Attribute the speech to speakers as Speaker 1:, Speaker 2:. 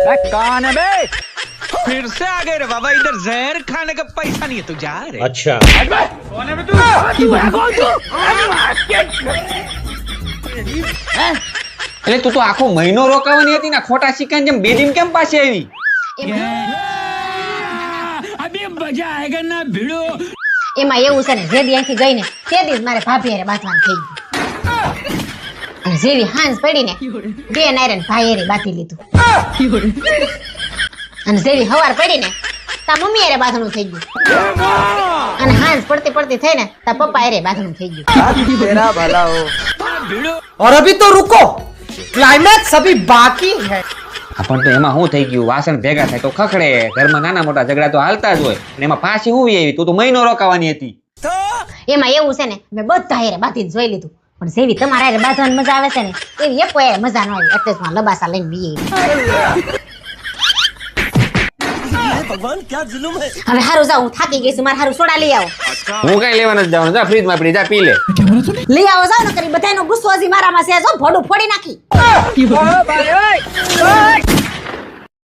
Speaker 1: कौन है बे?
Speaker 2: फिर से आ गए रे बाबा, इधर जहर खाने का पैसा नहीं है, तू जा रे।
Speaker 3: अच्छा
Speaker 1: कौन है बे तू?
Speaker 4: એટલે તું તો આખો મહિનો રોકાવાની હતી ને ખોટા સિક્કાની જેમ બેડીમ કેમ પાછી આવી?
Speaker 1: अभी मजा आएगा ना भिड़ो.
Speaker 5: એમાં એવું છે ને જેદી અહીંથી ગઈ ને તેદી જ મારે ભાભી હારે બાથવાનું થઈ ગયું. અને જેવી હાંજ પડી ને બે નાયરે ભાઈ હારે બાથી લીધું. અને જેવી હવાર પડી ને તા મમ્મી હારે બાથણું થઈ ગયું. અને હાંજ પડતી પડતી થઈ ને તા પપ્પા હારે બાથણું થઈ ગયું.
Speaker 1: तेरा भला हो.
Speaker 3: और अभी तो रुको, क्लाइमैक्स अभी बाकी है.
Speaker 4: પણ તો એમાં શું થઈ ગયું? વાસણ ભેગા થાય તો ખખડે, ઘરમાં નાના મોટા ઝઘડા તો હાલતા જ હોય. અને એમાં પાછી હું આવી? તું તો મહિનો રોકાવાની હતી.
Speaker 5: એમાં એવું છે ને મેં બધા હારે બાથી જોઈ લીધું. પણ જેવી તમારા હારે બાથવાની મજા આવે છે ને એવી એક કોઈ મજા ન આવી. એટલે જ માં લબાસા લઈને બી
Speaker 3: भगवान क्या जुल्म है.
Speaker 5: હવે હારું જાઉં, હું થાકી ગઈ છું. મારે હારું સોડા લઈ આવો.
Speaker 4: હું કઈ લેવા નથી જવાનું. જા ફ્રીજમાં પડી, જા પી લે.
Speaker 5: લઈ આવો જાવ ને કરી બધાનો ગુસ્સો હજી મારામાં છે. જો ભોડું ફોડી નાખી.
Speaker 1: भाई ओए.